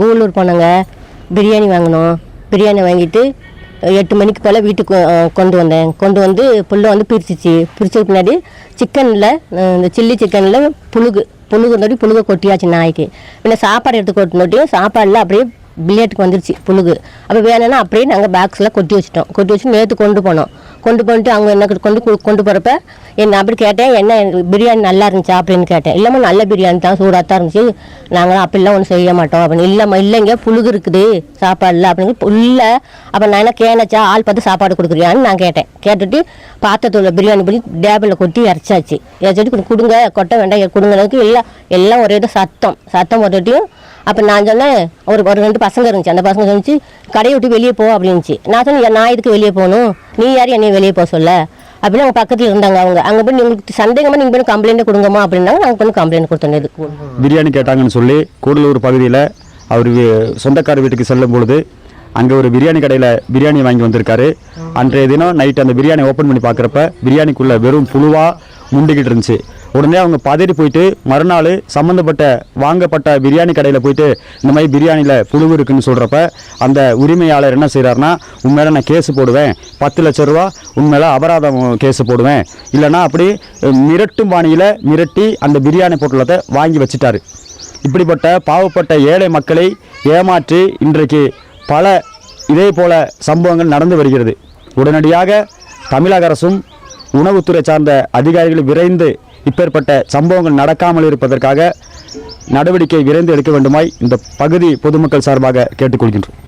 கூலூர் போனோங்க. பிரியாணி வாங்கினோம். பிரியாணி வாங்கிட்டு 8 மணிக்கு போல் வீட்டுக்கு கொண்டு வந்தேன். கொண்டு வந்து புல்லை வந்து பிரிச்சதுக்கு பின்னாடி சிக்கனில் இந்த சில்லி சிக்கனில் புழுகு கொட்டியாச்சு நாய்க்கு. பின்ன சாப்பாடு எடுத்து கொட்டினோட்டியும் சாப்பாடில் அப்படியே பிளேட்டுக்கு வந்துருச்சு புழுகு. அப்போ வேணும்னா அப்படியே நாங்கள் பாக்ஸில் கொட்டி வச்சு நேற்று கொண்டு போனிட்டு அவங்க என்ன கொண்டு போகிறப்ப என்ன அப்படி கேட்டேன், என்ன பிரியாணி நல்லா இருந்துச்சா அப்படின்னு கேட்டேன். இல்லாமல் நல்ல பிரியாணி தான், சூடாக தான் இருந்துச்சு, நாங்களாம் அப்படிலாம் ஒன்றும் செய்ய மாட்டோம் அப்படின்னு. இல்லைங்க புழுகு இருக்குது சாப்பாடில் அப்படின்னு இல்லை. அப்போ நான் என்ன கேனச்சா ஆள் பார்த்து சாப்பாடு கொடுக்குறியான்னு நான் கேட்டுட்டு பாத்திரத்தில் பிரியாணி பண்ணி டேபிளில் கொட்டி இறச்சாச்சு கொடுங்க, கொட்ட வேண்டாம் கொடுங்களுக்கு. எல்லாம் ஒரே சத்தம் ஒருட்டியும். அப்போ நான் சொன்னேன், ஒரு 2 பசங்க இருந்துச்சு. அந்த பசங்க சொன்னிச்சு கடையை விட்டு வெளியே போ அப்படின்னுச்சு. நான் சொன்னேன், நான் இதுக்கு வெளியே போகணும், நீ யார் என்னைய வெளியே போக சொல்ல அப்படின்னு. அவங்க பக்கத்தில் இருந்தாங்க. அவங்க அங்கே போய் உங்களுக்கு சந்தேகமாக நீங்கள் போய் கம்ப்ளைண்ட் கொடுங்கம்மா அப்படின்னாங்க. நாங்கள் கொஞ்சம் கம்ப்ளைண்ட் கொடுத்தோம். இதுக்கு பிரியாணி கேட்டாங்கன்னு சொல்லி கூடலூர் பகுதியில் அவர் சொந்தக்கார வீட்டுக்கு செல்லும் பொழுது அங்கே ஒரு பிரியாணி கடையில் பிரியாணி வாங்கி வந்திருக்காரு. அன்றைய தினம் நைட்டு அந்த பிரியாணி ஓப்பன் பண்ணி பார்க்குறப்ப பிரியாணிக்குள்ளே வெறும் புழுவாக முண்டிக்கிட்டு இருந்துச்சு. உடனே அவங்க பதறி போயிட்டு மறுநாள் வாங்கப்பட்ட பிரியாணி கடையில் போயிட்டு இந்த மாதிரி பிரியாணியில் புழு இருக்குன்னு சொல்கிறப்ப அந்த உரிமையாளர் என்ன செய்கிறாருன்னா, உண்மையில நான் கேஸு போடுவேன், 10 லட்ச ரூபா உண்மையில அபராதம் கேஸு போடுவேன், இல்லைனா அப்படி மிரட்டும் பாணியில் மிரட்டி அந்த பிரியாணி பொட்டலத்தை வாங்கி வச்சுட்டாரு. இப்படிப்பட்ட பாவப்பட்ட ஏழை மக்களை ஏமாற்றி இன்றைக்கு பல இதே போல சம்பவங்கள் நடந்து வருகிறது. உடனடியாக தமிழக அரசும் உணவுத்துறை சார்ந்த அதிகாரிகள் விரைந்து இப்பேற்பட்ட சம்பவங்கள் நடக்காமல் இருப்பதற்காக நடவடிக்கை விரைந்து எடுக்க வேண்டுமாய் இந்த பகுதி பொதுமக்கள் சார்பாக கேட்டுக்கொள்கின்றோம்.